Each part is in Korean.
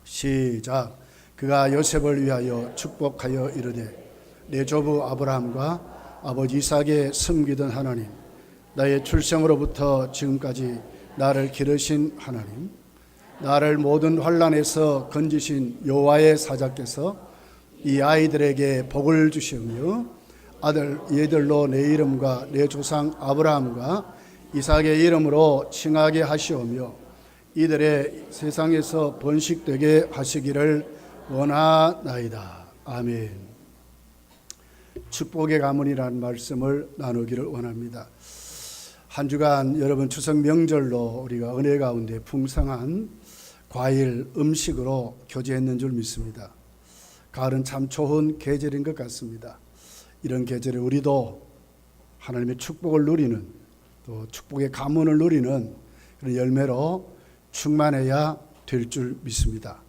시작. 그가 요셉을 위하여 축복하여 이르되 내 조부 아브라함과 아버지 이삭에 섬기던 하나님, 나의 출생으로부터 지금까지 나를 기르신 하나님, 나를 모든 환난에서 건지신 여호와의 사자께서 이 아이들에게 복을 주시며 아들 얘들로 내 이름과 내 조상 아브라함과 이삭의 이름으로 칭하게 하시오며 이들의 세상에서 번식되게 하시기를 원하나이다. 아멘. 축복의 가문이라는 말씀을 나누기를 원합니다. 한 주간 여러분 추석 명절로 우리가 은혜 가운데 풍성한 과일, 음식으로 교제했는 줄 믿습니다. 가을은 참 좋은 계절인 것 같습니다. 이런 계절에 우리도 하나님의 축복을 누리는, 또 축복의 가문을 누리는 그런 열매로 충만해야 될 줄 믿습니다.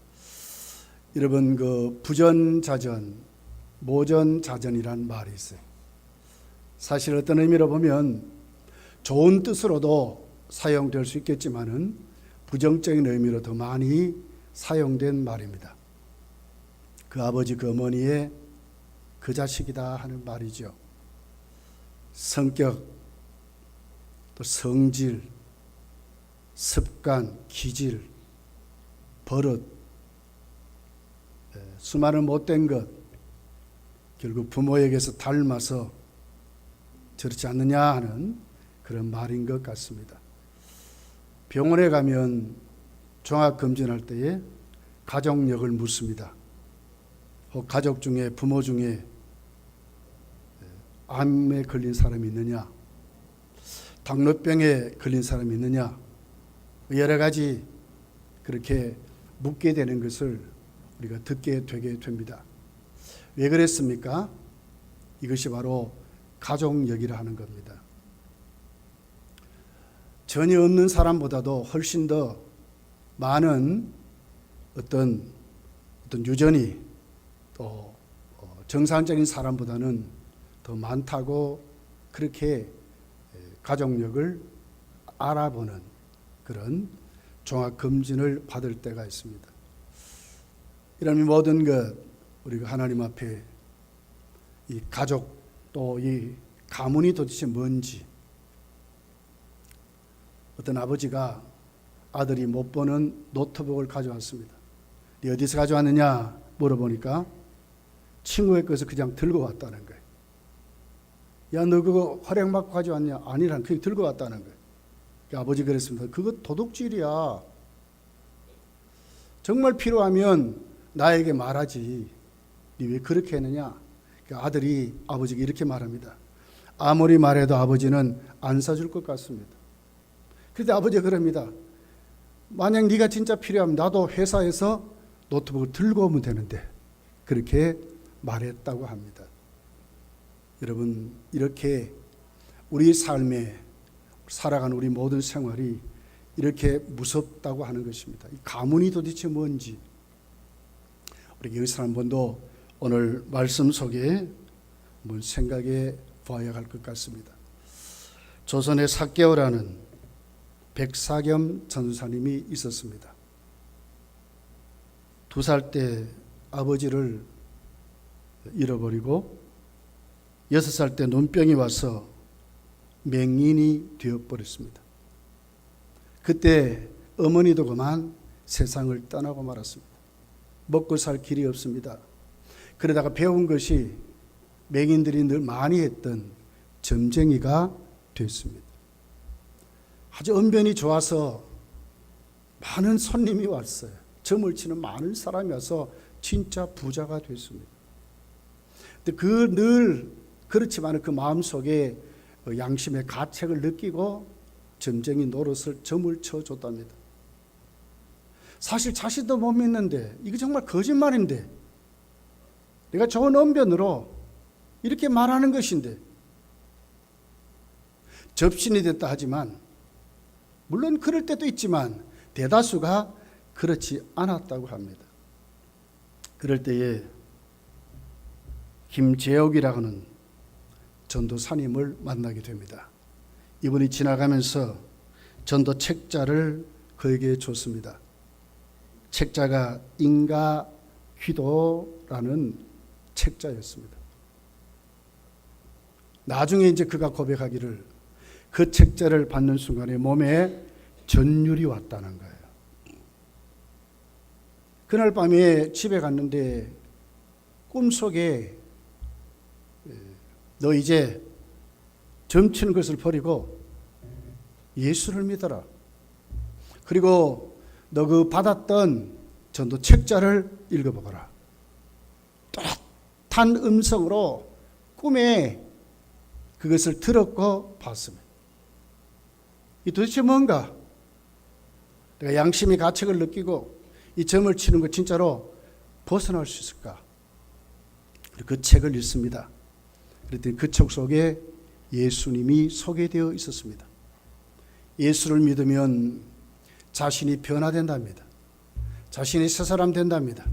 여러분, 그 부전자전, 모전자전이란 말이 있어요. 사실 어떤 의미로 보면 좋은 뜻으로도 사용될 수 있겠지만은 부정적인 의미로 더 많이 사용된 말입니다. 그 아버지 그 어머니의 그 자식이다 하는 말이죠. 성격, 또 성질, 습관, 기질, 버릇, 수많은 못된 것, 결국 부모에게서 닮아서 저렇지 않느냐 하는 그런 말인 것 같습니다. 병원에 가면 종합검진할 때에 가족력을 묻습니다. 혹 가족 중에, 부모 중에 암에 걸린 사람이 있느냐, 당뇨병에 걸린 사람이 있느냐, 여러 가지 그렇게 묻게 되는 것을 우리가 듣게 되게 됩니다. 왜 그랬습니까? 이것이 바로 가족력이라 하는 겁니다. 전혀 없는 사람보다도 훨씬 더 많은 어떤 유전이 또 정상적인 사람보다는 더 많다고 그렇게 가족력을 알아보는 그런 종합검진을 받을 때가 있습니다. 이런 모든 것 우리가 하나님 앞에 이 가족 또 이 가문이 도대체 뭔지, 어떤 아버지가 아들이 못 보는 노트북을 가져왔습니다. 네 어디서 가져왔느냐 물어보니까 친구의 것을 그냥 들고 왔다는 거예요. 야, 너 그거 허락받고 가져왔냐? 아니란, 그냥 들고 왔다는 거예요. 아버지 그랬습니다. 그거 도둑질이야. 정말 필요하면 나에게 말하지. 네 왜 그렇게 했느냐? 아들이 아버지에게 이렇게 말합니다. 아무리 말해도 아버지는 안 사줄 것 같습니다. 그런데 아버지가 그럽니다. 만약 네가 진짜 필요하면 나도 회사에서 노트북을 들고 오면 되는데, 그렇게 말했다고 합니다. 여러분, 이렇게 우리 삶에 살아가는 우리 모든 생활이 이렇게 무섭다고 하는 것입니다. 이 가문이 도대체 뭔지 우리 여기서 한 번도 오늘 말씀 속에 한번 생각해 보아야 할 것 같습니다. 조선의 사개오라는 백사겸 전사님이 있었습니다. 2살 때 아버지를 잃어버리고 6살 때 눈병이 와서 맹인이 되어버렸습니다. 그때 어머니도 그만 세상을 떠나고 말았습니다. 먹고 살 길이 없습니다. 그러다가 배운 것이 맹인들이 늘 많이 했던 점쟁이가 됐습니다. 아주 언변이 좋아서 많은 손님이 왔어요. 점을 치는 많은 사람이 와서 진짜 부자가 됐습니다. 근데 늘 그렇지만 그 마음속에 양심의 가책을 느끼고 점쟁이 노릇을 점을 쳐줬답니다. 사실 자신도 못 믿는데 이거 정말 거짓말인데 내가 좋은 언변으로 이렇게 말하는 것인데 접신이 됐다 하지만 물론 그럴 때도 있지만 대다수가 그렇지 않았다고 합니다. 그럴 때에 김재옥이라고 하는 전도사님을 만나게 됩니다. 이분이 지나가면서 전도 책자를 그에게 줬습니다. 책자가 인가 기도라는 책자였습니다. 나중에 이제 그가 고백하기를 그 책자를 받는 순간에 몸에 전율이 왔다는 거예요. 그날 밤에 집에 갔는데 꿈속에 너 이제 점치는 것을 버리고 예수를 믿어라. 그리고 너 그 받았던 전도 책자를 읽어보거라. 또렷한 음성으로 꿈에 그것을 들었고 봤습니다. 이 도대체 뭔가? 내가 양심의 가책을 느끼고 이 점을 치는 것 진짜로 벗어날 수 있을까? 그 책을 읽습니다. 그랬더니 그 책 속에 예수님이 소개되어 있었습니다. 예수를 믿으면 자신이 변화된답니다. 자신이 새 사람 된답니다.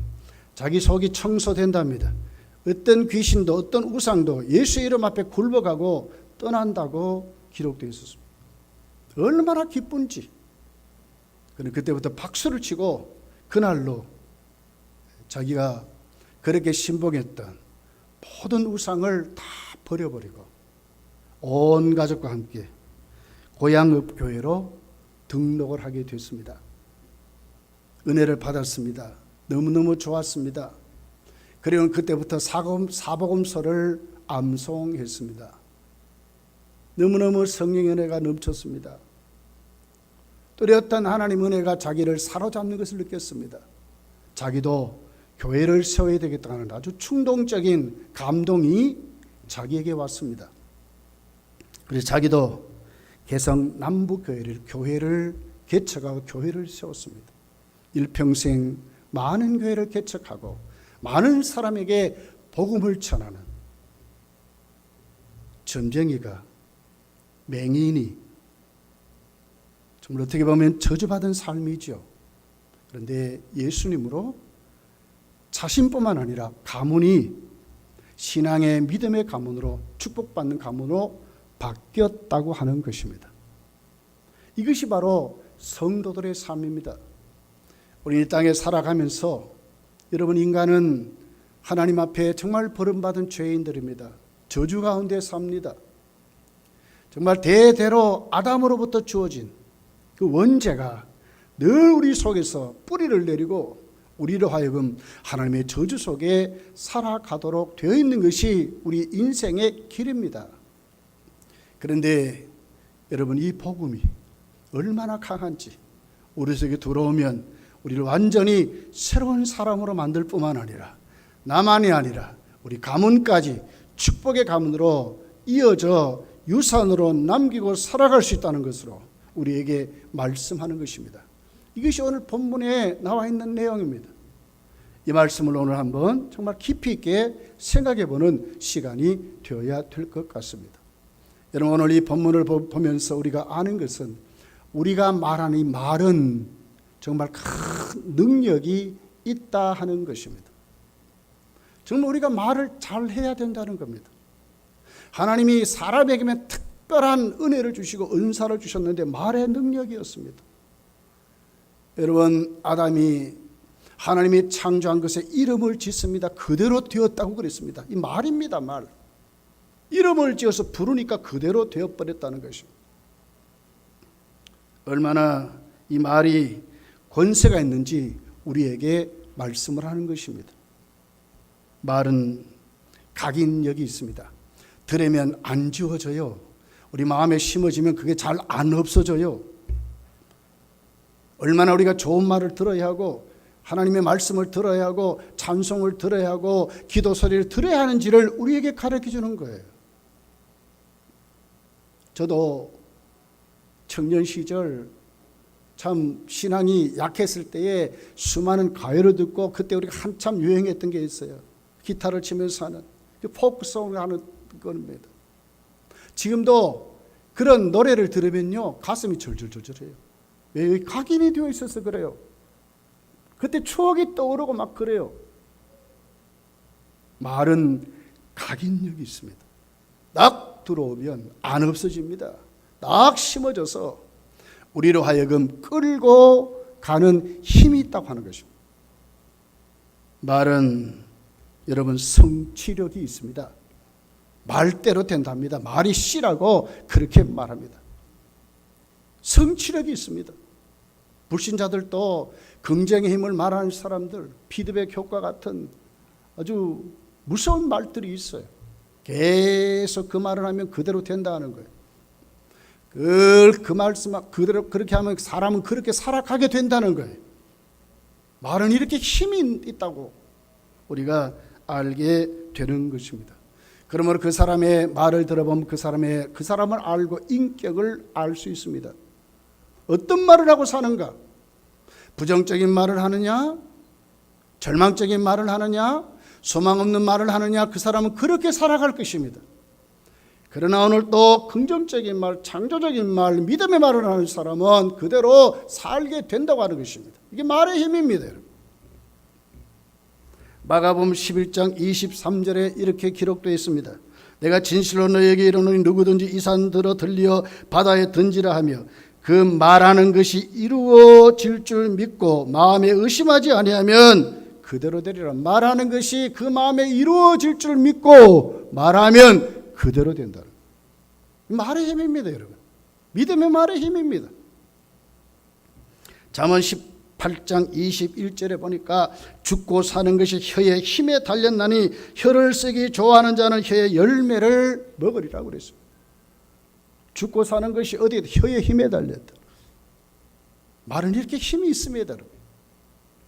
자기 속이 청소된답니다. 어떤 귀신도 어떤 우상도 예수 이름 앞에 굴복하고 떠난다고 기록되어 있었습니다. 얼마나 기쁜지. 그는 그때부터 박수를 치고 그날로 자기가 그렇게 신봉했던 모든 우상을 다 버려버리고 온 가족과 함께 고향읍교회로 등록을 하게 됐습니다. 은혜를 받았습니다. 너무너무 좋았습니다. 그리고 그때부터 사복음서를 암송했습니다. 너무너무 성령의 은혜가 넘쳤습니다. 뚜렷한 하나님 은혜가 자기를 사로잡는 것을 느꼈습니다. 자기도 교회를 세워야 되겠다는 아주 충동적인 감동이 자기에게 왔습니다. 그래서 자기도 개성 남부교회를 교회를 개척하고 교회를 세웠습니다. 일평생 많은 교회를 개척하고 많은 사람에게 복음을 전하는 점쟁이가 맹인이 정말 어떻게 보면 저주받은 삶이죠. 그런데 예수님으로 자신뿐만 아니라 가문이 신앙의 믿음의 가문으로 축복받는 가문으로 바뀌었다고 하는 것입니다. 이것이 바로 성도들의 삶입니다. 우리 이 땅에 살아가면서 여러분, 인간은 하나님 앞에 정말 버림받은 죄인들입니다. 저주 가운데 삽니다. 정말 대대로 아담으로부터 주어진 그 원죄가 늘 우리 속에서 뿌리를 내리고 우리로 하여금 하나님의 저주 속에 살아가도록 되어 있는 것이 우리 인생의 길입니다. 그런데 여러분, 이 복음이 얼마나 강한지 우리 속에 들어오면 우리를 완전히 새로운 사람으로 만들 뿐만 아니라 나만이 아니라 우리 가문까지 축복의 가문으로 이어져 유산으로 남기고 살아갈 수 있다는 것으로 우리에게 말씀하는 것입니다. 이것이 오늘 본문에 나와 있는 내용입니다. 이 말씀을 오늘 한번 정말 깊이 있게 생각해 보는 시간이 되어야 될 것 같습니다. 여러분, 오늘 이 본문을 보면서 우리가 아는 것은 우리가 말하는 이 말은 정말 큰 능력이 있다 하는 것입니다. 정말 우리가 말을 잘 해야 된다는 겁니다. 하나님이 사람에게만 특별한 은혜를 주시고 은사를 주셨는데 말의 능력이었습니다. 여러분, 아담이 하나님이 창조한 것에 이름을 짓습니다. 그대로 되었다고 그랬습니다. 이 말입니다, 말. 이름을 지어서 부르니까 그대로 되어버렸다는 것입니다. 얼마나 이 말이 권세가 있는지 우리에게 말씀을 하는 것입니다. 말은 각인력이 있습니다. 들으면 안 지워져요. 우리 마음에 심어지면 그게 잘 안 없어져요. 얼마나 우리가 좋은 말을 들어야 하고 하나님의 말씀을 들어야 하고 찬송을 들어야 하고 기도 소리를 들어야 하는지를 우리에게 가르쳐 주는 거예요. 저도 청년 시절 참 신앙이 약했을 때에 수많은 가요를 듣고 그때 우리가 한참 유행했던 게 있어요. 기타를 치면서 하는 포크송을 하는 겁니다. 지금도 그런 노래를 들으면요 가슴이 절절절절해요. 왜? 각인이 되어 있어서 그래요. 그때 추억이 떠오르고 막 그래요. 말은 각인력이 있습니다. 딱 들어오면 안 없어집니다. 딱 심어져서 우리로 하여금 끌고 가는 힘이 있다고 하는 것입니다. 말은 여러분 성취력이 있습니다. 말대로 된답니다. 말이 씨라고 그렇게 말합니다. 성취력이 있습니다. 불신자들도 긍정의 힘을 말하는 사람들, 피드백 효과 같은 아주 무서운 말들이 있어요. 계속 그 말을 하면 그대로 된다는 거예요. 그 말씀 그대로 그렇게 하면 사람은 그렇게 살아가게 된다는 거예요. 말은 이렇게 힘이 있다고 우리가 알게 되는 것입니다. 그러므로 그 사람의 말을 들어보면 그 사람을 알고 인격을 알 수 있습니다. 어떤 말을 하고 사는가? 부정적인 말을 하느냐? 절망적인 말을 하느냐? 소망 없는 말을 하느냐? 그 사람은 그렇게 살아갈 것입니다. 그러나 오늘 또 긍정적인 말, 창조적인 말, 믿음의 말을 하는 사람은 그대로 살게 된다고 하는 것입니다. 이게 말의 힘입니다. 마가복음 11장 23절에 이렇게 기록되어 있습니다. 내가 진실로 너에게 이르노니 누구든지 이 산 들어 들려 바다에 던지라 하며 그 말하는 것이 이루어질 줄 믿고 마음에 의심하지 아니하면 그대로 되리라. 말하는 것이 그 마음에 이루어질 줄 믿고 말하면 그대로 된다. 말의 힘입니다, 여러분. 믿음의 말의 힘입니다. 잠언 18장 21절에 보니까 죽고 사는 것이 혀의 힘에 달렸나니 혀를 쓰기 좋아하는 자는 혀의 열매를 먹으리라고 그랬습니다. 죽고 사는 것이 어디에 혀의 힘에 달렸다. 말은 이렇게 힘이 있습니다.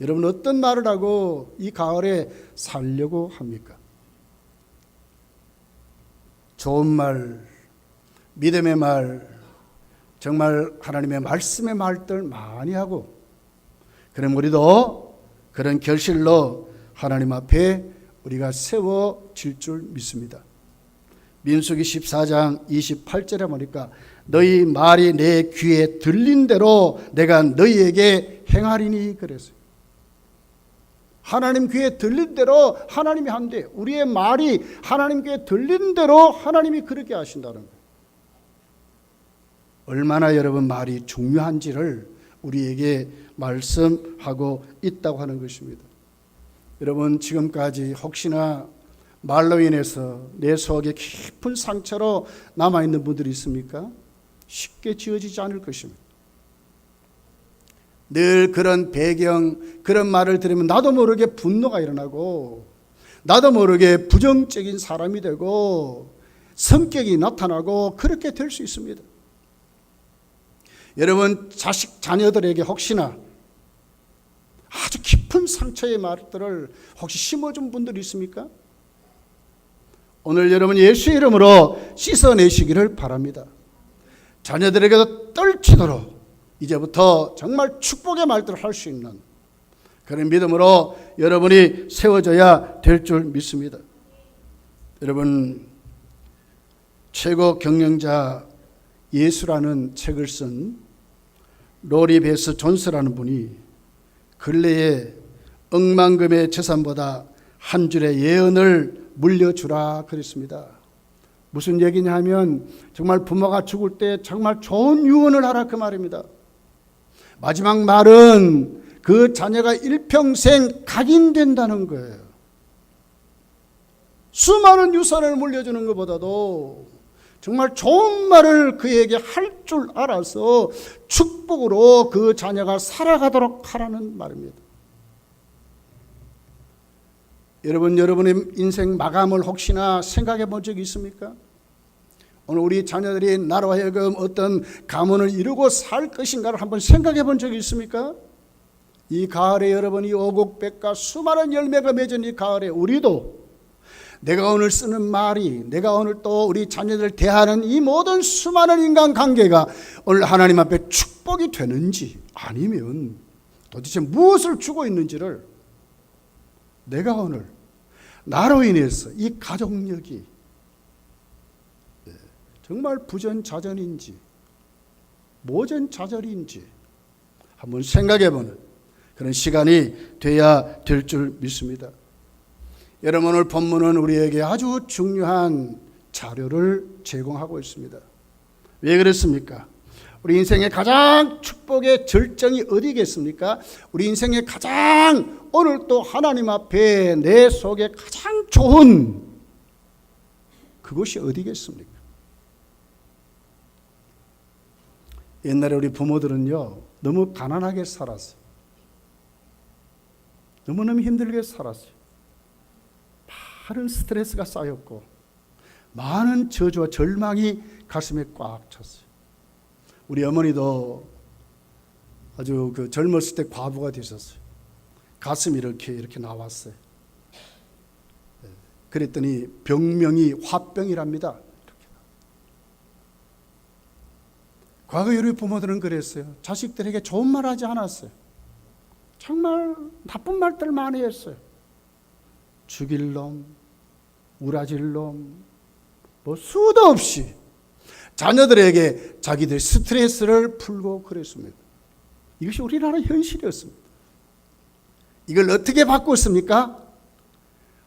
여러분 어떤 말을 하고 이 가을에 살려고 합니까? 좋은 말, 믿음의 말, 정말 하나님의 말씀의 말들 많이 하고, 그럼 우리도 그런 결실로 하나님 앞에 우리가 세워질 줄 믿습니다. 민수기 14장 28절에 보니까 너희 말이 내 귀에 들린 대로 내가 너희에게 행하리니 그랬어요. 하나님 귀에 들린 대로 하나님이 한대. 우리의 말이 하나님 귀에 들린 대로 하나님이 그렇게 하신다는 거예요. 얼마나 여러분 말이 중요한지를 우리에게 말씀하고 있다고 하는 것입니다. 여러분 지금까지 혹시나 말로 인해서 내 속에 깊은 상처로 남아있는 분들이 있습니까? 쉽게 지워지지 않을 것입니다. 늘 그런 배경, 그런 말을 들으면 나도 모르게 분노가 일어나고 나도 모르게 부정적인 사람이 되고 성격이 나타나고 그렇게 될 수 있습니다. 여러분 자녀들에게 혹시나 아주 깊은 상처의 말들을 혹시 심어준 분들이 있습니까? 오늘 여러분 예수의 이름으로 씻어내시기를 바랍니다. 자녀들에게도 떨치도록 이제부터 정말 축복의 말들을 할 수 있는 그런 믿음으로 여러분이 세워져야 될 줄 믿습니다. 여러분 최고 경영자 예수라는 책을 쓴 로리 베스 존스라는 분이 근래에 억만금의 재산보다 한 줄의 예언을 물려주라 그랬습니다. 무슨 얘기냐 하면 정말 부모가 죽을 때 정말 좋은 유언을 하라 그 말입니다. 마지막 말은 그 자녀가 일평생 각인된다는 거예요. 수많은 유산을 물려주는 것보다도 정말 좋은 말을 그에게 할 줄 알아서 축복으로 그 자녀가 살아가도록 하라는 말입니다. 여러분의 인생 마감을 혹시나 생각해 본 적이 있습니까? 오늘 우리 자녀들이 나로 하여금 어떤 가문을 이루고 살 것인가를 한번 생각해 본 적이 있습니까? 이 가을에 여러분이 오곡백과 수많은 열매가 맺은 이 가을에 우리도 내가 오늘 쓰는 말이, 내가 오늘 또 우리 자녀들 대하는 이 모든 수많은 인간관계가 오늘 하나님 앞에 축복이 되는지 아니면 도대체 무엇을 주고 있는지를 내가 오늘 나로 인해서 이 가족력이 정말 부전자전인지 모전자절인지 한번 생각해보는 그런 시간이 돼야 될 줄 믿습니다. 여러분 오늘 본문은 우리에게 아주 중요한 자료를 제공하고 있습니다. 왜 그렇습니까? 우리 인생의 가장 축복의 절정이 어디겠습니까? 우리 인생의 가장 오늘 또 하나님 앞에 내 속에 가장 좋은 그것이 어디겠습니까? 옛날에 우리 부모들은요, 너무 가난하게 살았어요. 너무너무 힘들게 살았어요. 많은 스트레스가 쌓였고 많은 저주와 절망이 가슴에 꽉 찼어요. 우리 어머니도 아주 젊었을 때 과부가 되셨어요. 가슴이 이렇게 나왔어요. 그랬더니 병명이 화병이랍니다. 과거 우리 부모들은 그랬어요. 자식들에게 좋은 말 하지 않았어요. 정말 나쁜 말들 많이 했어요. 죽일 놈, 우라질 놈, 뭐 수도 없이 자녀들에게 자기들 스트레스를 풀고 그랬습니다. 이것이 우리나라 현실이었습니다. 이걸 어떻게 바꿨습니까?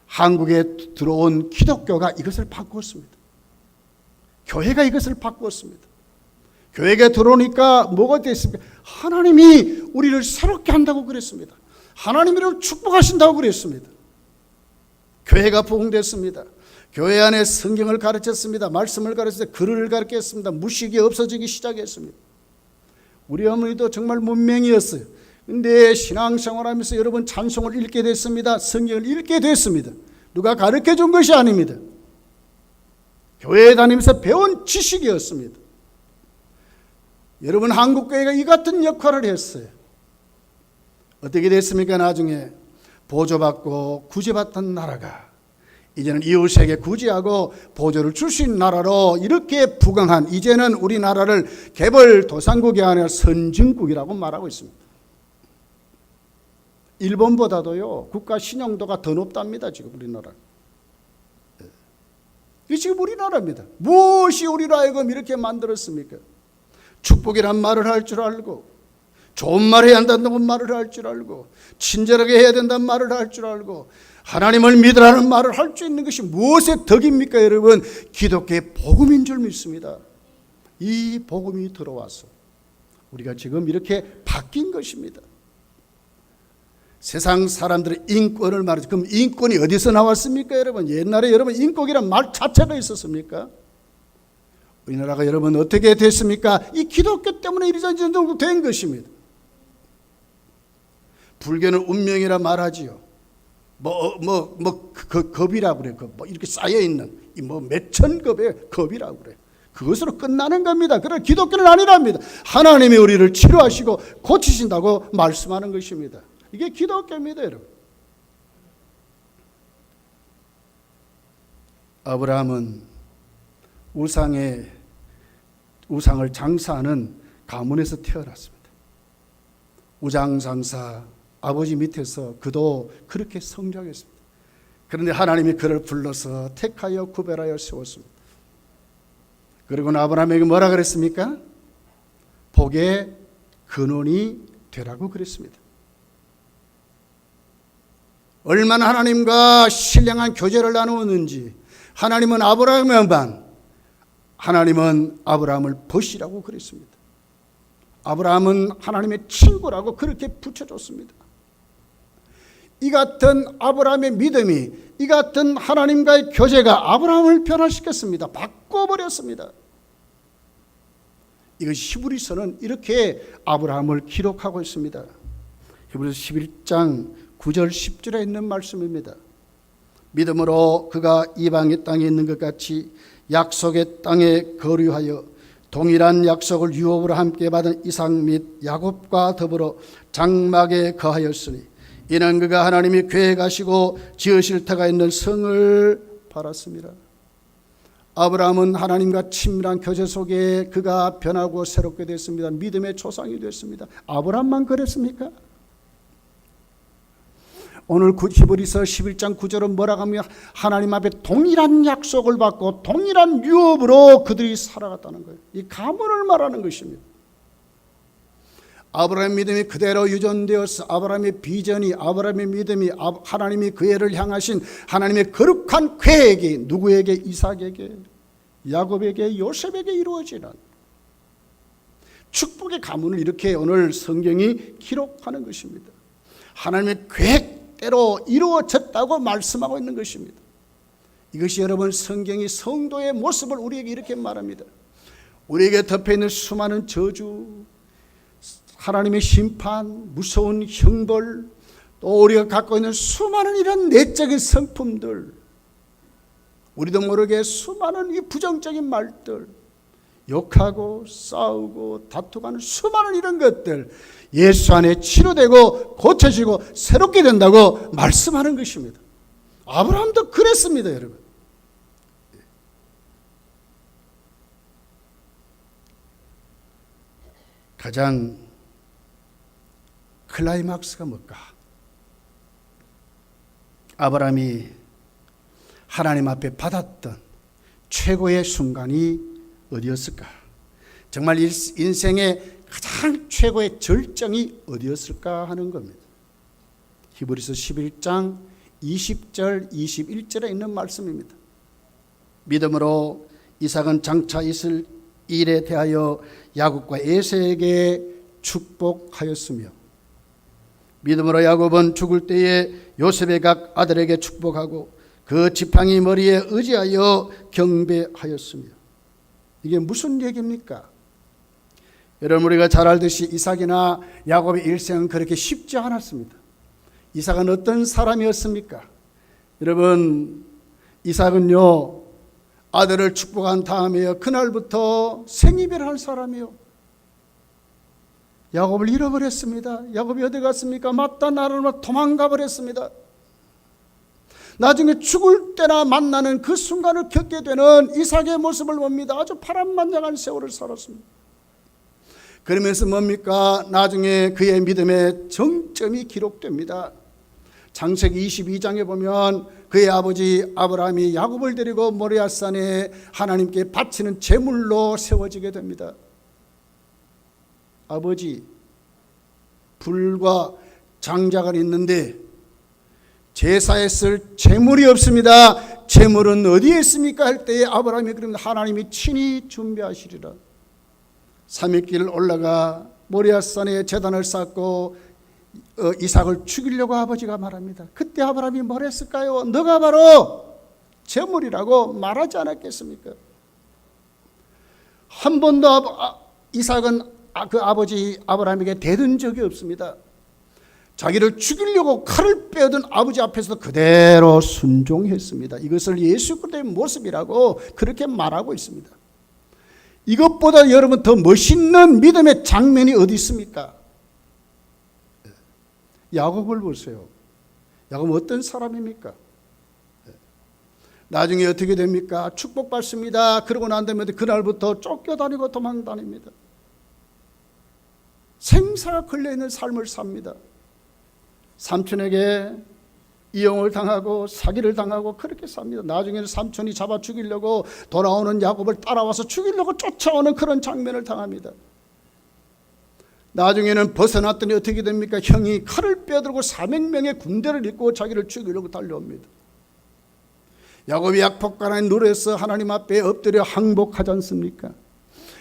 한국에 들어온 기독교가 이것을 바꿨습니다. 교회가 이것을 바꿨습니다. 교회가 들어오니까 뭐가 됐습니까? 하나님이 우리를 새롭게 한다고 그랬습니다. 하나님이 우리를 축복하신다고 그랬습니다. 교회가 부흥됐습니다. 교회 안에 성경을 가르쳤습니다. 말씀을 가르쳤습니다. 글을 가르쳤습니다. 무식이 없어지기 시작했습니다. 우리 어머니도 정말 문맹이었어요. 근데 신앙생활하면서 여러분 찬송을 읽게 됐습니다. 성경을 읽게 됐습니다. 누가 가르쳐 준 것이 아닙니다. 교회에 다니면서 배운 지식이었습니다. 여러분 한국교회가 이 같은 역할을 했어요. 어떻게 됐습니까? 나중에 보조받고 구제받던 나라가 이제는 이웃에게 구제하고 보조를 줄 수 있는 나라로 이렇게 부강한, 이제는 우리나라를 개발도상국이 아니라 선진국이라고 말하고 있습니다. 일본보다도요 국가 신용도가 더 높답니다. 지금 우리나라. 이게 지금 우리나라입니다. 무엇이 우리로 하여금 이렇게 만들었습니까? 축복이란 말을 할 줄 알고, 좋은 말 해야 한다는 말을 할 줄 알고, 친절하게 해야 된다는 말을 할 줄 알고, 하나님을 믿으라는 말을 할 수 있는 것이 무엇의 덕입니까? 여러분, 기독교의 복음인 줄 믿습니다. 이 복음이 들어와서 우리가 지금 이렇게 바뀐 것입니다. 세상 사람들의 인권을 말하죠. 그럼 인권이 어디서 나왔습니까? 여러분, 옛날에 여러분 인권이란 말 자체가 있었습니까? 우리나라가 여러분 어떻게 됐습니까? 이 기독교 때문에 이리저리 정도 된 것입니다. 불교는 운명이라 말하지요. 겁이라고 그래. 뭐 이렇게 쌓여 있는 몇천 겁의 겁이라고 그래. 그것으로 끝나는 겁니다. 그러나 기독교는 아니랍니다. 하나님이 우리를 치료하시고 고치신다고 말씀하는 것입니다. 이게 기독교입니다, 여러분. 아브라함은 우상을 장사하는 가문에서 태어났습니다. 우상장사 아버지 밑에서 그도 그렇게 성장했습니다. 그런데 하나님이 그를 불러서 택하여 구별하여 세웠습니다. 그리고 아브라함에게 뭐라 그랬습니까? 복의 근원이 되라고 그랬습니다. 얼마나 하나님과 신령한 교제를 나누었는지, 하나님은 아브라함만, 하나님은 아브라함을 벗이라고 그랬습니다. 아브라함은 하나님의 친구라고 그렇게 붙여줬습니다. 이 같은 아브라함의 믿음이, 이 같은 하나님과의 교제가 아브라함을 변화시켰습니다. 바꿔버렸습니다. 이것이 히브리서는 이렇게 아브라함을 기록하고 있습니다. 히브리서 11장 9절 10절에 있는 말씀입니다. 믿음으로 그가 이방의 땅에 있는 것 같이 약속의 땅에 거류하여 동일한 약속을 유업으로 함께 받은 이삭 및 야곱과 더불어 장막에 거하였으니 이는 그가 하나님이 계획하시고 지으실 터가 있는 성을 바랐습니다. 아브라함은 하나님과 친밀한 교제 속에 그가 변하고 새롭게 됐습니다. 믿음의 조상이 됐습니다. 아브라함만 그랬습니까? 오늘 히브리서 11장 9절은 뭐라고 하면 하나님 앞에 동일한 약속을 받고 동일한 유업으로 그들이 살아갔다는 거예요. 이 가문을 말하는 것입니다. 아브라함의 믿음이 그대로 유전되어서 아브라함의 비전이, 아브라함의 믿음이, 하나님이 그 애를 향하신 하나님의 거룩한 계획이 누구에게? 이삭에게, 야곱에게, 요셉에게 이루어지는, 축복의 가문을 이렇게 오늘 성경이 기록하는 것입니다. 하나님의 계획대로 이루어졌다고 말씀하고 있는 것입니다. 이것이 여러분 성경이 성도의 모습을 우리에게 이렇게 말합니다. 우리에게 덮여있는 수많은 저주, 하나님의 심판, 무서운 형벌, 또 우리가 갖고 있는 수많은 이런 내적인 성품들, 우리도 모르게 수많은 이 부정적인 말들, 욕하고 싸우고 다투고 수많은 이런 것들 예수 안에 치료되고 고쳐지고 새롭게 된다고 말씀하는 것입니다. 아브라함도 그랬습니다, 여러분. 가장 클라이막스가 뭘까? 아브라함이 하나님 앞에 받았던 최고의 순간이 어디였을까? 정말 인생의 가장 최고의 절정이 어디였을까 하는 겁니다. 히브리서 11장 20절 21절에 있는 말씀입니다. 믿음으로 이삭은 장차 있을 일에 대하여 야곱과 에서에게 축복하였으며 믿음으로 야곱은 죽을 때에 요셉의 각 아들에게 축복하고 그 지팡이 머리에 의지하여 경배하였으며. 이게 무슨 얘기입니까? 여러분, 우리가 잘 알듯이 이삭이나 야곱의 일생은 그렇게 쉽지 않았습니다. 이삭은 어떤 사람이었습니까? 여러분, 이삭은요 아들을 축복한 다음에요 그날부터 생이별한 사람이요. 야곱을 잃어버렸습니다. 야곱이 어디 갔습니까? 마땅 나라로 도망가 버렸습니다. 나중에 죽을 때나 만나는 그 순간을 겪게 되는 이삭의 모습을 봅니다. 아주 파란만장한 세월을 살았습니다. 그러면서 뭡니까? 나중에 그의 믿음의 정점이 기록됩니다. 창세기 22장에 보면 그의 아버지 아브라함이 야곱을 데리고 모리아산에 하나님께 바치는 제물로 세워지게 됩니다. 아버지, 불과 장작은 있는데 제사에 쓸 제물이 없습니다. 제물은 어디에 있습니까? 할 때에 아브라함이 그러면 하나님이 친히 준비하시리라. 3일길 올라가 모리아산에 제단을 쌓고 이삭을 죽이려고 아버지가 말합니다. 그때 아브라함이 뭘 했을까요? 너가 바로 제물이라고 말하지 않았겠습니까? 한 번도 이삭은 그 아버지 아브라함에게 대든 적이 없습니다. 자기를 죽이려고 칼을 빼어든 아버지 앞에서 그대로 순종했습니다. 이것을 예수 그리스도의 모습이라고 그렇게 말하고 있습니다. 이것보다 여러분 더 멋있는 믿음의 장면이 어디 있습니까? 야곱을 보세요. 야곱은 어떤 사람입니까? 나중에 어떻게 됩니까? 축복받습니다. 그러고 난 다음에 그날부터 쫓겨다니고 도망다닙니다. 생사가 걸려있는 삶을 삽니다. 삼촌에게 이용을 당하고 사기를 당하고 그렇게 삽니다. 나중에는 삼촌이 잡아 죽이려고 돌아오는 야곱을 따라와서 죽이려고 쫓아오는 그런 장면을 당합니다. 나중에는 벗어났더니 어떻게 됩니까? 형이 칼을 빼들고 400명의 군대를 이끌고 자기를 죽이려고 달려옵니다. 야곱이 약폭간에 누려서 하나님 앞에 엎드려 항복하지 않습니까?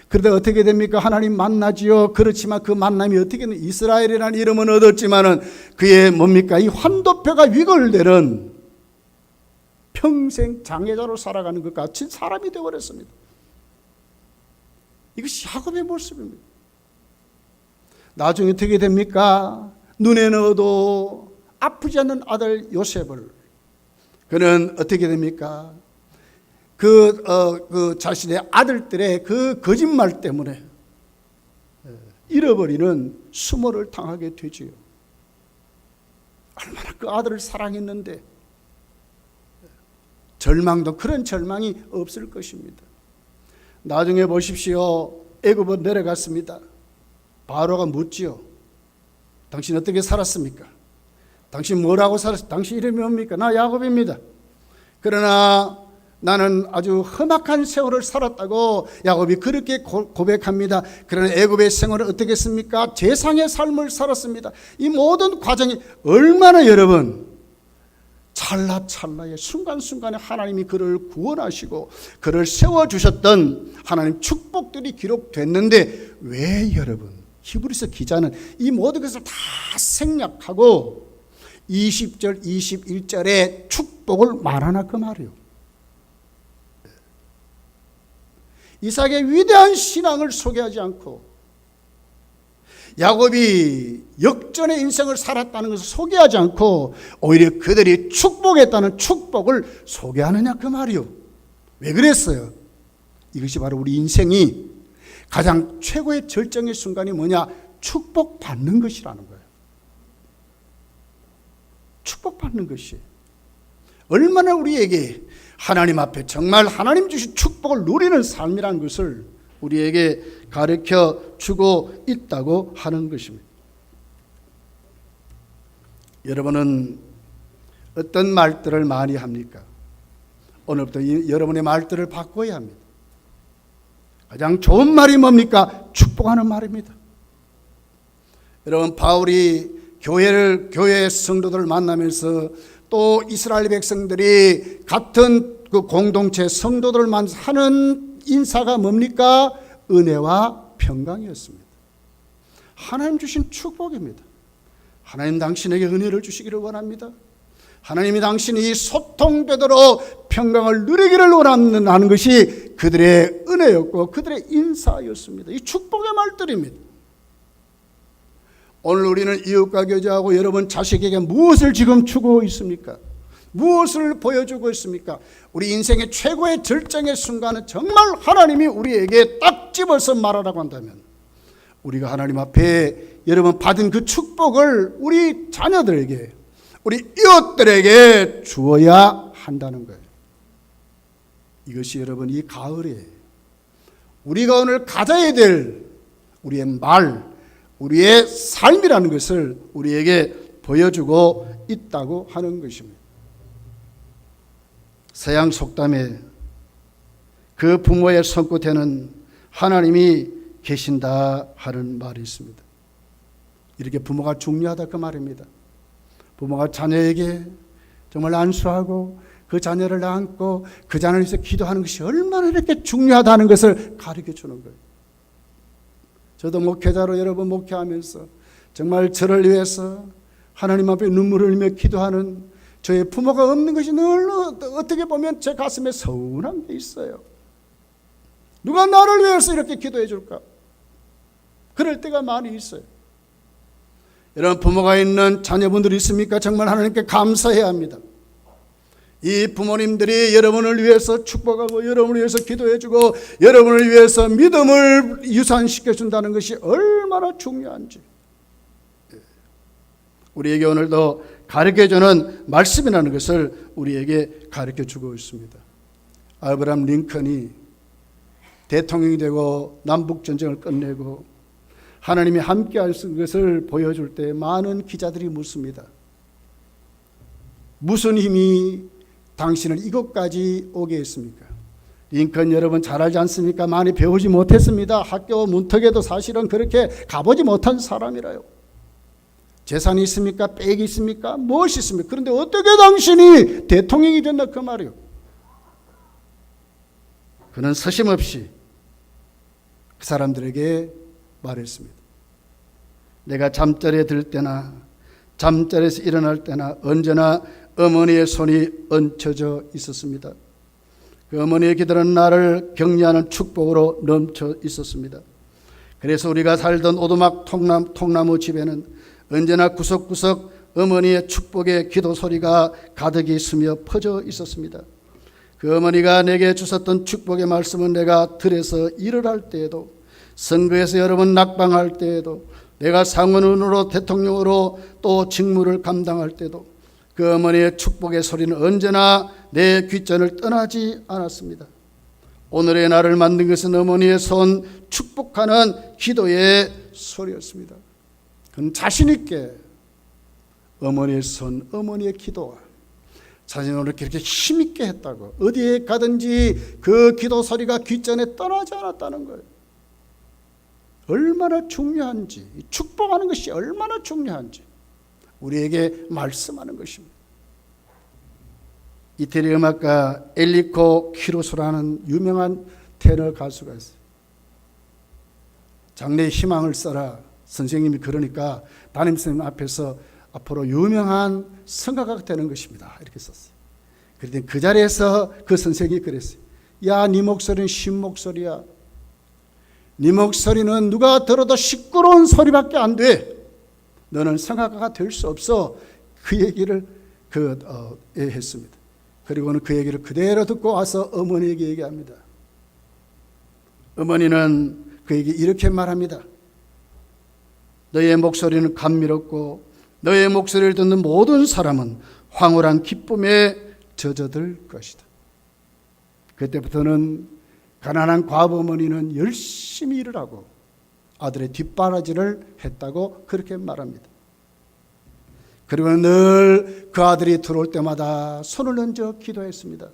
그러다 어떻게 됩니까? 하나님 만나지요. 그렇지만 그 만남이 어떻게 되는, 이스라엘이라는 이름은 얻었지만은 그의 뭡니까? 이 환도표가 위글되는 평생 장애자로 살아가는 것 같이 사람이 되어버렸습니다. 이것이 야곱의 모습입니다. 나중에 어떻게 됩니까? 눈에 넣어도 아프지 않는 아들 요셉을, 그는 어떻게 됩니까? 그 자신의 아들들의 그 거짓말 때문에 잃어버리는 수모를 당하게 되지요. 얼마나 그 아들을 사랑했는데 절망도 그런 절망이 없을 것입니다. 나중에 보십시오. 애굽으로 내려갔습니다. 바로가 묻지요. 당신 어떻게 살았습니까? 당신 뭐라고 살았습니까? 당신 이름이 뭡니까? 나 야곱입니다. 그러나 나는 아주 험악한 세월을 살았다고 야곱이 그렇게 고백합니다. 그러나 애굽의 생활은 어떻게 했습니까? 재상의 삶을 살았습니다. 이 모든 과정이 얼마나 여러분 찰나찰나의 순간순간에 하나님이 그를 구원하시고 그를 세워주셨던 하나님 축복들이 기록됐는데, 왜 여러분 히브리서 기자는 이 모든 것을 다 생략하고 20절 21절에 축복을 말하나 그 말이에요. 이삭의 위대한 신앙을 소개하지 않고 야곱이 역전의 인생을 살았다는 것을 소개하지 않고 오히려 그들이 축복했다는 축복을 소개하느냐 그 말이요. 왜 그랬어요? 이것이 바로 우리 인생이 가장 최고의 절정의 순간이 뭐냐? 축복받는 것이라는 거예요. 축복받는 것이 얼마나 우리에게 하나님 앞에 정말 하나님 주신 축복을 누리는 삶이라는 것을 우리에게 가르쳐 주고 있다고 하는 것입니다. 여러분은 어떤 말들을 많이 합니까? 오늘부터 여러분의 말들을 바꿔야 합니다. 가장 좋은 말이 뭡니까? 축복하는 말입니다. 여러분, 바울이 교회 성도들을 만나면서 또 이스라엘 백성들이 같은 그 공동체 성도들을 하는 인사가 뭡니까? 은혜와 평강이었습니다. 하나님 주신 축복입니다. 하나님 당신에게 은혜를 주시기를 원합니다. 하나님이 당신이 소통되도록 평강을 누리기를 원하는 것이 그들의 은혜였고 그들의 인사였습니다. 이 축복의 말들입니다. 오늘 우리는 이웃과 교제하고 여러분 자식에게 무엇을 지금 주고 있습니까? 무엇을 보여주고 있습니까? 우리 인생의 최고의 절정의 순간은 정말 하나님이 우리에게 딱 집어서 말하라고 한다면 우리가 하나님 앞에 여러분 받은 그 축복을 우리 자녀들에게, 우리 이웃들에게 주어야 한다는 거예요. 이것이 여러분 이 가을에 우리가 오늘 가져야 될 우리의 말, 우리의 삶이라는 것을 우리에게 보여주고 있다고 하는 것입니다. 서양 속담에 그 부모의 손끝에는 하나님이 계신다 하는 말이 있습니다. 이렇게 부모가 중요하다 그 말입니다. 부모가 자녀에게 정말 안수하고 그 자녀를 안고 그 자녀를 위해서 기도하는 것이 얼마나 이렇게 중요하다는 것을 가르쳐 주는 거예요. 저도 목회자로 여러분 목회하면서 정말 저를 위해서 하나님 앞에 눈물을 흘리며 기도하는 저의 부모가 없는 것이 늘 어떻게 보면 제 가슴에 서운한 게 있어요. 누가 나를 위해서 이렇게 기도해 줄까? 그럴 때가 많이 있어요. 여러분, 부모가 있는 자녀분들이 있습니까? 정말 하나님께 감사해야 합니다. 이 부모님들이 여러분을 위해서 축복하고 여러분을 위해서 기도해주고 여러분을 위해서 믿음을 유산시켜준다는 것이 얼마나 중요한지 우리에게 오늘도 가르쳐주는 말씀이라는 것을 우리에게 가르쳐주고 있습니다. 아브라함 링컨이 대통령이 되고 남북전쟁을 끝내고 하나님이 함께 할 것을 보여줄 때 많은 기자들이 묻습니다. 무슨 힘이 당신을 이곳까지 오게 했습니까? 링컨 여러분 잘 알지 않습니까? 많이 배우지 못했습니다. 학교 문턱에도 사실은 그렇게 가보지 못한 사람이라요. 재산이 있습니까? 빽이 있습니까? 무엇이 있습니까? 그런데 어떻게 당신이 대통령이 됐나 그 말이요. 그는 서심없이 그 사람들에게 말했습니다. 내가 잠자리에 들 때나 잠자리에서 일어날 때나 언제나 어머니의 손이 얹혀져 있었습니다. 그 어머니의 기도는 나를 격려하는 축복으로 넘쳐 있었습니다. 그래서 우리가 살던 오두막 통나무 집에는 언제나 구석구석 어머니의 축복의 기도 소리가 가득히 스며 퍼져 있었습니다. 그 어머니가 내게 주셨던 축복의 말씀은 내가 들에서 일을 할 때에도, 선거에서 여러분 낙방할 때에도, 내가 상원의원으로 대통령으로 또 직무를 감당할 때도 그 어머니의 축복의 소리는 언제나 내 귓전을 떠나지 않았습니다. 오늘의 나를 만든 것은 어머니의 손 축복하는 기도의 소리였습니다. 그는 자신 있게 어머니의 손, 어머니의 기도와 자신을 그렇게 힘있게 했다고, 어디에 가든지 그 기도 소리가 귓전에 떠나지 않았다는 거예요. 얼마나 중요한지, 축복하는 것이 얼마나 중요한지 우리에게 말씀하는 것입니다. 이태리 음악가 엘리코 키로스라는 유명한 테너 가수가 있어요. 장래의 희망을 써라. 선생님이 그러니까 담임선생님 앞에서 앞으로 유명한 성가가가 되는 것입니다. 이렇게 썼어요. 그런데 그 자리에서 그 선생님이 그랬어요. 야, 네 목소리는 신 목소리야. 네 목소리는 누가 들어도 시끄러운 소리밖에 안 돼. 너는 성가가가 될 수 없어. 그 얘기를 했습니다. 그리고는 그 얘기를 그대로 듣고 와서 어머니에게 얘기합니다. 어머니는 그에게 이렇게 말합니다. 너의 목소리는 감미롭고 너의 목소리를 듣는 모든 사람은 황홀한 기쁨에 젖어들 것이다. 그때부터는 가난한 과부어머니는 열심히 일을 하고 아들의 뒷바라지를 했다고 그렇게 말합니다. 그리고 늘 그 아들이 들어올 때마다 손을 얹어 기도했습니다.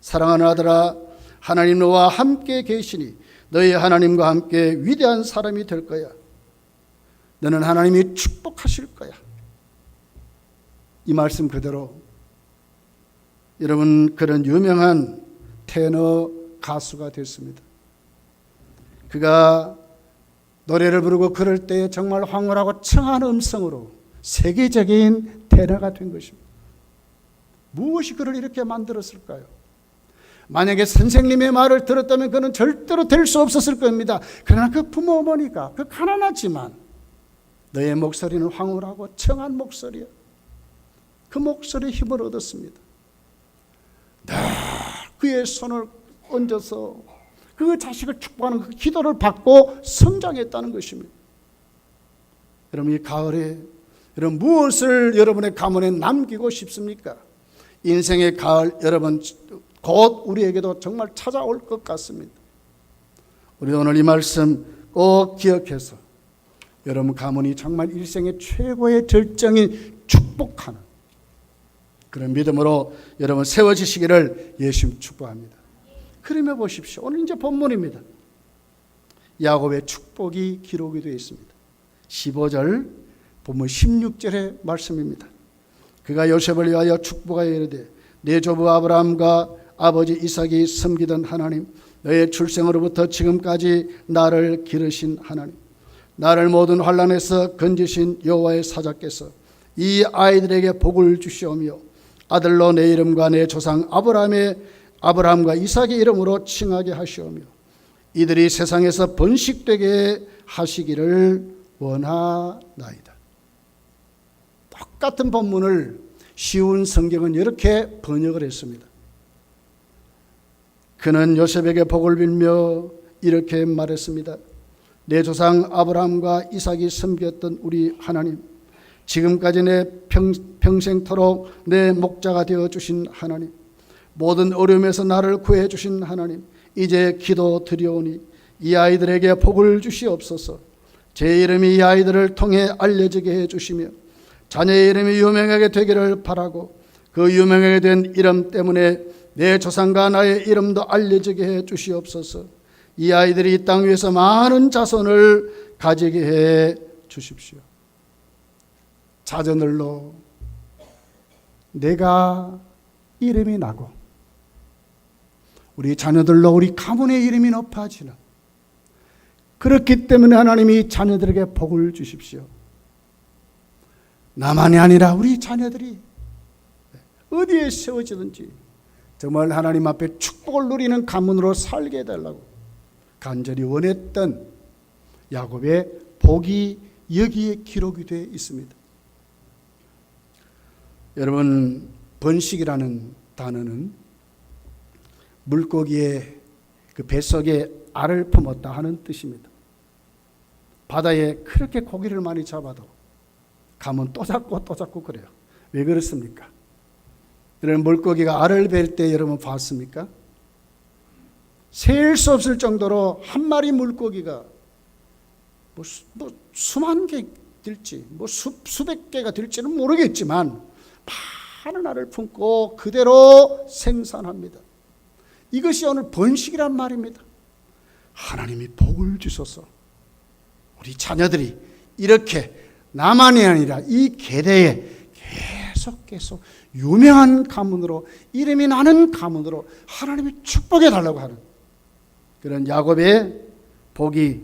사랑하는 아들아, 하나님 너와 함께 계시니 너희 하나님과 함께 위대한 사람이 될 거야. 너는 하나님이 축복하실 거야. 이 말씀 그대로 여러분 그런 유명한 테너 가수가 됐습니다. 그가 노래를 부르고 그럴 때 정말 황홀하고 청한 음성으로 세계적인 테너가 된 것입니다. 무엇이 그를 이렇게 만들었을까요? 만약에 선생님의 말을 들었다면 그는 절대로 될 수 없었을 겁니다. 그러나 그 부모 어머니가 그 가난하지만 너의 목소리는 황홀하고 청한 목소리야. 그 목소리에 힘을 얻었습니다. 늘 그의 손을 얹어서 그 자식을 축복하는 그 기도를 받고 성장했다는 것입니다. 여러분 이 가을에 여러분 무엇을 여러분의 가문에 남기고 싶습니까? 인생의 가을 여러분 곧 우리에게도 정말 찾아올 것 같습니다. 우리 오늘 이 말씀 꼭 기억해서 여러분 가문이 정말 일생의 최고의 절정인 축복하는 그런 믿음으로 여러분 세워지시기를 예수님 축복합니다. 그러면 보십시오. 오늘 이제 본문입니다. 야곱의 축복이 기록이 되어 있습니다. 15절 본문 16절의 말씀입니다. 그가 요셉을 위하여 축복하여 이르되 내 조부 아브라함과 아버지 이삭이 섬기던 하나님, 너의 출생으로부터 지금까지 나를 기르신 하나님, 나를 모든 환난에서 건지신 여호와의 사자께서 이 아이들에게 복을 주시오며 아들로 내 이름과 내 조상 아브라함과 이삭의 이름으로 칭하게 하시오며 이들이 세상에서 번식되게 하시기를 원하나이다. 똑같은 본문을 쉬운 성경은 이렇게 번역을 했습니다. 그는 요셉에게 복을 빌며 이렇게 말했습니다. 내 조상 아브라함과 이삭이 섬겼던 우리 하나님, 지금까지 내 평생토록 내 목자가 되어주신 하나님, 모든 어려움에서 나를 구해주신 하나님, 이제 기도 드리오니 이 아이들에게 복을 주시옵소서. 제 이름이 이 아이들을 통해 알려지게 해주시며 자녀의 이름이 유명하게 되기를 바라고 그 유명하게 된 이름 때문에 내 조상과 나의 이름도 알려지게 해 주시옵소서. 이 아이들이 이 땅 위에서 많은 자손을 가지게 해 주십시오. 자녀들로 내가 이름이 나고 우리 자녀들로 우리 가문의 이름이 높아지는, 그렇기 때문에 하나님이 자녀들에게 복을 주십시오. 나만이 아니라 우리 자녀들이 어디에 세워지든지 정말 하나님 앞에 축복을 누리는 가문으로 살게 해달라고 간절히 원했던 야곱의 복이 여기에 기록이 되어 있습니다. 여러분, 번식이라는 단어는 물고기의 그 뱃속에 알을 품었다 하는 뜻입니다. 바다에 그렇게 고기를 많이 잡아도 가면 또 잡고 그래요. 왜 그렇습니까? 여러분, 물고기가 알을 벨 때 여러분 봤습니까? 셀 수 없을 정도로 한 마리 물고기가 수만 개 될지 수백 개가 될지는 모르겠지만 많은 알을 품고 그대로 생산합니다. 이것이 오늘 번식이란 말입니다. 하나님이 복을 주셔서 우리 자녀들이 이렇게 나만이 아니라 이 계대에 계속 유명한 가문으로, 이름이 나는 가문으로 하나님이 축복해 달라고 하는 그런 야곱의 복이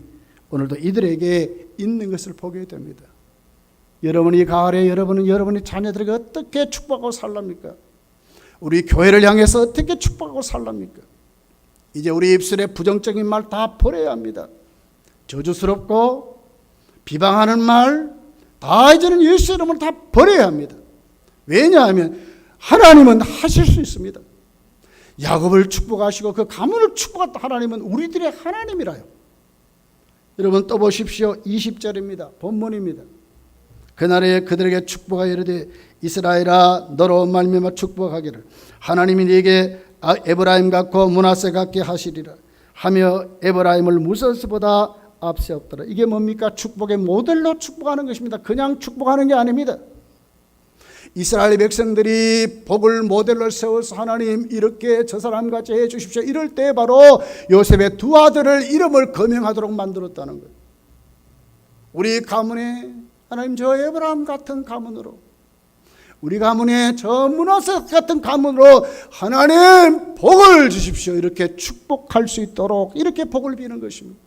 오늘도 이들에게 있는 것을 보게 됩니다. 여러분이 가을에 여러분의 자녀들에게 어떻게 축복하고 살랍니까? 우리 교회를 향해서 어떻게 축복하고 살랍니까? 이제 우리 입술에 부정적인 말 다 버려야 합니다. 저주스럽고 비방하는 말 다 이제는 예수 이름으로 다 버려야 합니다. 왜냐하면 하나님은 하실 수 있습니다. 야곱을 축복하시고 그 가문을 축복했다. 하나님은 우리들의 하나님이라요. 여러분 또 보십시오. 20절입니다. 본문입니다. 그날에 그들에게 축복하여 이르되 이스라엘아 너로 말미암아 축복하기를 하나님이 네게 에브라임 같고 므낫세 같게 하시리라 하며 에브라임을 무서스보다 앞세웠더라. 이게 뭡니까? 축복의 모델로 축복하는 것입니다. 그냥 축복하는 게 아닙니다. 이스라엘 백성들이 복을 모델로 세워서 하나님 이렇게 저 사람같이 해 주십시오. 이럴 때 바로 요셉의 두 아들을 이름을 거명하도록 만들었다는 거예요. 우리 가문에 하나님 저 에브라임 같은 가문으로, 우리 가문에 저 므낫세 같은 가문으로 하나님 복을 주십시오. 이렇게 축복할 수 있도록 이렇게 복을 비는 것입니다.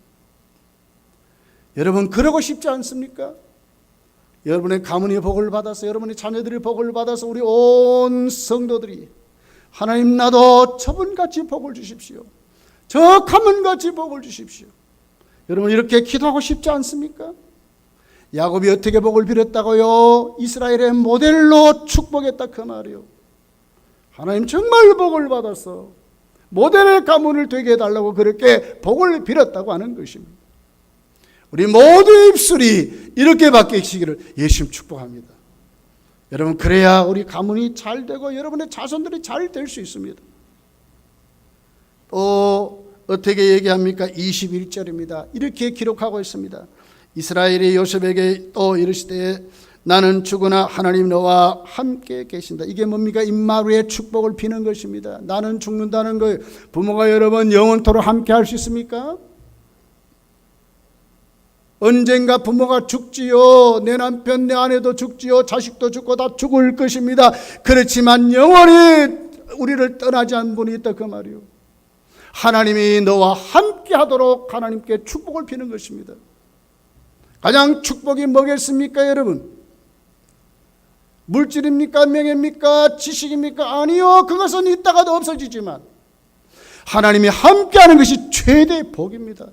여러분 그러고 싶지 않습니까? 여러분의 가문이 복을 받아서, 여러분의 자녀들이 복을 받아서 우리 온 성도들이 하나님 나도 저분같이 복을 주십시오. 저 가문같이 복을 주십시오. 여러분 이렇게 기도하고 싶지 않습니까? 야곱이 어떻게 복을 빌었다고요? 이스라엘의 모델로 축복했다 그 말이요. 하나님 정말 복을 받아서 모델의 가문을 되게 해달라고 그렇게 복을 빌었다고 하는 것입니다. 우리 모두의 입술이 이렇게 바뀌시기를 예수님 축복합니다. 여러분 그래야 우리 가문이 잘 되고 여러분의 자손들이 잘 될 수 있습니다. 또 어떻게 얘기합니까? 21절입니다. 이렇게 기록하고 있습니다. 이스라엘이 요셉에게 또 이르시되 나는 죽으나 하나님 너와 함께 계신다. 이게 뭡니까? 임마누엘의 축복을 비는 것입니다. 나는 죽는다는 거예요. 부모가 여러분 영원토록 함께 할 수 있습니까? 언젠가 부모가 죽지요. 내 남편 내 아내도 죽지요. 자식도 죽고 다 죽을 것입니다. 그렇지만 영원히 우리를 떠나지 않은 분이 있다 그 말이요. 하나님이 너와 함께 하도록 하나님께 축복을 비는 것입니다. 가장 축복이 뭐겠습니까 여러분? 물질입니까? 명예입니까? 지식입니까? 아니요. 그것은 있다가도 없어지지만 하나님이 함께하는 것이 최대의 복입니다.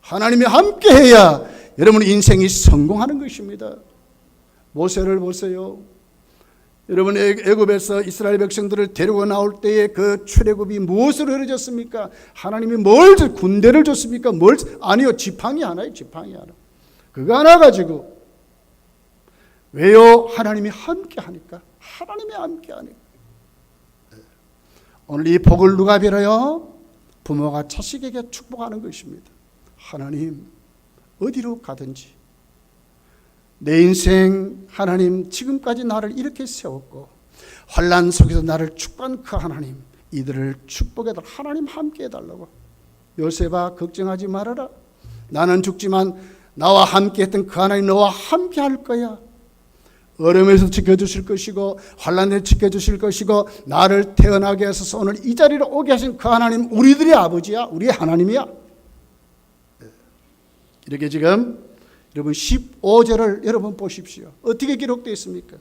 하나님이 함께해야 여러분의 인생이 성공하는 것입니다. 모세를 보세요. 여러분 애굽에서 이스라엘 백성들을 데리고 나올 때에 그 출애굽이 무엇으로 이루어졌습니까? 하나님이 뭘 군대를 줬습니까? 아니요. 지팡이 하나요. 지팡이 하나. 그거 하나 가지고. 왜요? 하나님이 함께하니까. 하나님이 함께하니까. 오늘 이 복을 누가 빌어요? 부모가 자식에게 축복하는 것입니다. 하나님 어디로 가든지 내 인생 하나님 지금까지 나를 이렇게 세웠고 환난 속에서 나를 축복한 그 하나님 이들을 축복해달라. 하나님 함께 해달라고. 요셉아 걱정하지 말아라. 나는 죽지만 나와 함께 했던 그 하나님 너와 함께 할 거야. 어려움에서 지켜주실 것이고 환난에 지켜주실 것이고 나를 태어나게 하셔서 오늘 이 자리로 오게 하신 그 하나님 우리들의 아버지야. 우리의 하나님이야. 이렇게 지금 여러분 15절을 여러분 보십시오. 어떻게 기록되어 있습니까?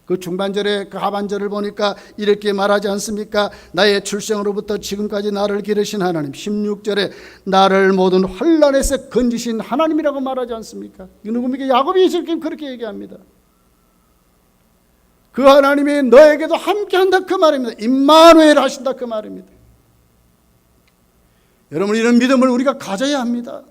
그 중반절에 그 하반절을 보니까 이렇게 말하지 않습니까? 나의 출생으로부터 지금까지 나를 기르신 하나님. 16절에 나를 모든 환난에서 건지신 하나님이라고 말하지 않습니까? 이 누굽니까? 야곱이 지금 그렇게 얘기합니다. 그 하나님이 너에게도 함께한다 그 말입니다. 임마누엘 하신다 그 말입니다. 여러분 이런 믿음을 우리가 가져야 합니다.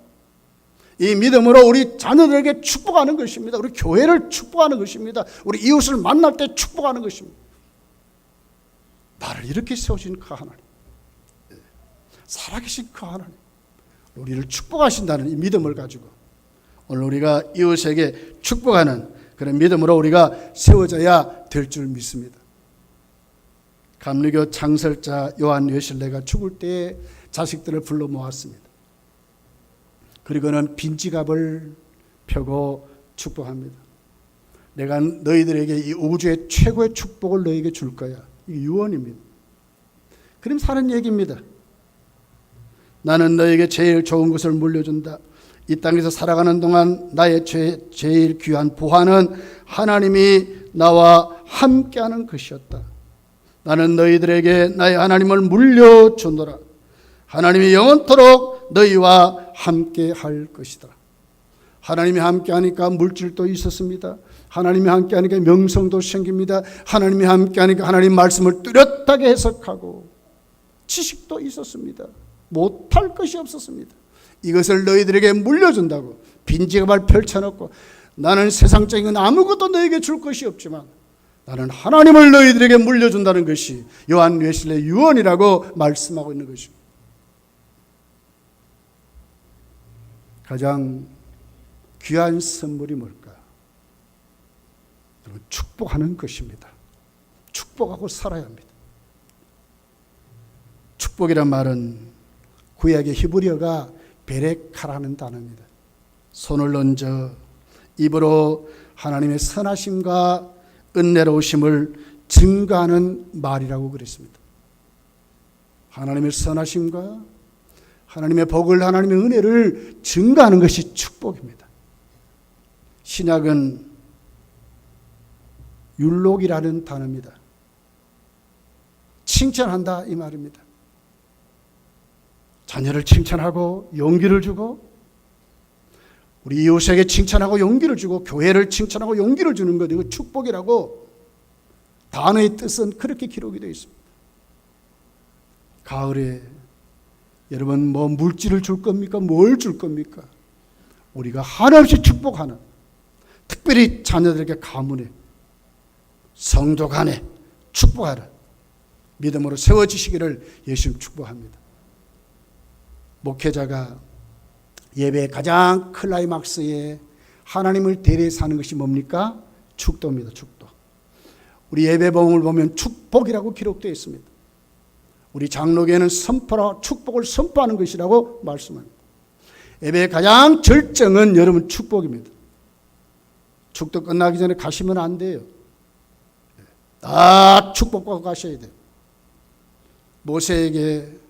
이 믿음으로 우리 자녀들에게 축복하는 것입니다. 우리 교회를 축복하는 것입니다. 우리 이웃을 만날 때 축복하는 것입니다. 나를 이렇게 세우신 그 하나님, 살아계신 그 하나님, 우리를 축복하신다는 이 믿음을 가지고 오늘 우리가 이웃에게 축복하는 그런 믿음으로 우리가 세워져야 될 줄 믿습니다. 감리교 창설자 요한 웨슬레가 죽을 때에 자식들을 불러 모았습니다. 그리고는 빈지갑을 펴고 축복합니다. 내가 너희들에게 이 우주의 최고의 축복을 너희에게 줄 거야. 이게 유언입니다. 그럼 사는 얘기입니다. 나는 너에게 제일 좋은 것을 물려준다. 이 땅에서 살아가는 동안 나의 제일 귀한 보화는 하나님이 나와 함께하는 것이었다. 나는 너희들에게 나의 하나님을 물려주노라. 하나님이 영원토록 너희와 함께할 것이다. 하나님이 함께하니까 물질도 있었습니다. 하나님이 함께하니까 명성도 생깁니다. 하나님이 함께하니까 하나님 말씀을 뚜렷하게 해석하고 지식도 있었습니다. 못할 것이 없었습니다. 이것을 너희들에게 물려준다고 빈지갑을 펼쳐놓고 나는 세상적인 건 아무것도 너에게 줄 것이 없지만 나는 하나님을 너희들에게 물려준다는 것이 요한 웨슬레의 유언이라고 말씀하고 있는 것입니다. 가장 귀한 선물이 뭘까? 축복하는 것입니다. 축복하고 살아야 합니다. 축복이란 말은 구약의 히브리어가 베레카라는 단어입니다. 손을 얹어 입으로 하나님의 선하심과 은혜로우심을 증거하는 말이라고 그랬습니다. 하나님의 선하심과 하나님의 복을, 하나님의 은혜를 증거하는 것이 축복입니다. 신약은 율록이라는 단어입니다. 칭찬한다 이 말입니다. 자녀를 칭찬하고 용기를 주고 우리 이웃에게 칭찬하고 용기를 주고 교회를 칭찬하고 용기를 주는 것, 이거 축복이라고 단어의 뜻은 그렇게 기록이 되어 있습니다. 가을에 여러분 뭐 물질을 줄 겁니까? 뭘 줄 겁니까? 우리가 한없이 축복하는, 특별히 자녀들에게 가문에 성도 간에 축복하는 믿음으로 세워지시기를 예수님 축복합니다. 목회자가 예배의 가장 클라이막스에 하나님을 대리사는 것이 뭡니까? 축도입니다. 축도. 우리 예배봉을 보면 축복이라고 기록되어 있습니다. 우리 장로교회는 선포라 축복을 선포하는 것이라고 말씀합니다. 예배의 가장 절정은 여러분 축복입니다. 축도 끝나기 전에 가시면 안 돼요. 다 축복받고 가셔야 돼요. 모세에게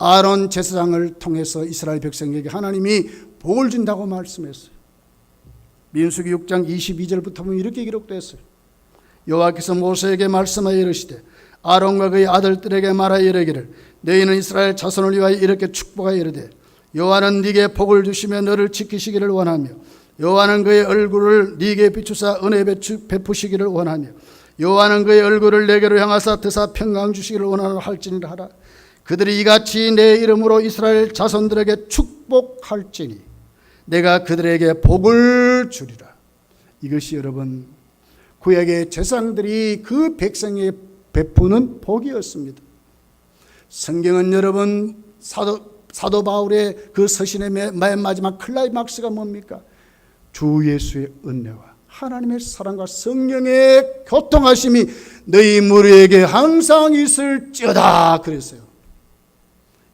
아론 제사장을 통해서 이스라엘 백성에게 하나님이 복을 준다고 말씀했어요. 민수기 6장 22절부터 보면 이렇게 기록되었어요. 여호와께서 모세에게 말씀하여 이르시되 아론과 그의 아들들에게 말하여 이르기를 너희는 이스라엘 자손을 위하여 이렇게 축복하여 이르되 여호와는 네게 복을 주시며 너를 지키시기를 원하며 여호와는 그의 얼굴을 네게 비추사 은혜 베푸시기를 원하며 여호와는 그의 얼굴을 내게로 향하사 드사 평강 주시기를 원하노 할지니라 하라. 그들이 이같이 내 이름으로 이스라엘 자손들에게 축복할지니 내가 그들에게 복을 주리라. 이것이 여러분 구약의 제사장들이 그 백성에 베푸는 복이었습니다. 성경은 여러분 사도 바울의 그 서신의 맨 마지막 클라이막스가 뭡니까? 주 예수의 은혜와 하나님의 사랑과 성령의 교통하심이 너희 무리에게 항상 있을지어다 그랬어요.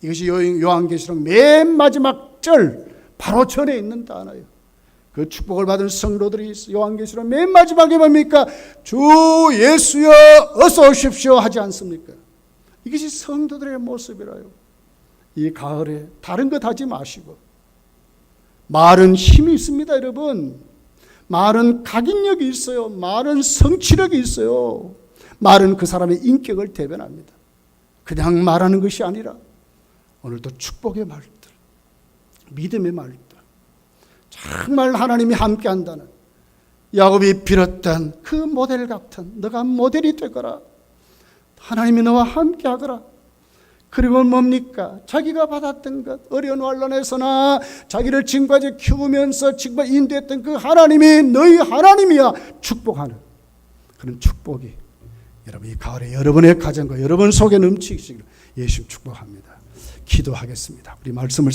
이것이 요한계시록 맨 마지막 절 바로 전에 있는 단어예요. 그 축복을 받은 성도들이 요한계시록 맨 마지막에 뭡니까? 주 예수여 어서 오십시오 하지 않습니까? 이것이 성도들의 모습이라요. 이 가을에 다른 것 하지 마시고, 말은 힘이 있습니다 여러분. 말은 각인력이 있어요. 말은 성취력이 있어요. 말은 그 사람의 인격을 대변합니다. 그냥 말하는 것이 아니라 오늘도 축복의 말들, 믿음의 말들, 정말 하나님이 함께한다는 야곱이 빌었던 그 모델 같은 너가 모델이 되거라. 하나님이 너와 함께하거라. 그리고 뭡니까? 자기가 받았던 것, 어려운 환난에서나 자기를 지금까지 키우면서 지금 인도했던 그 하나님이 너희 하나님이야. 축복하는 그런 축복이 여러분 이 가을에 여러분의 가정과 여러분 속에 넘치시기를 예수님 축복합니다. 기도하겠습니다. 우리 말씀을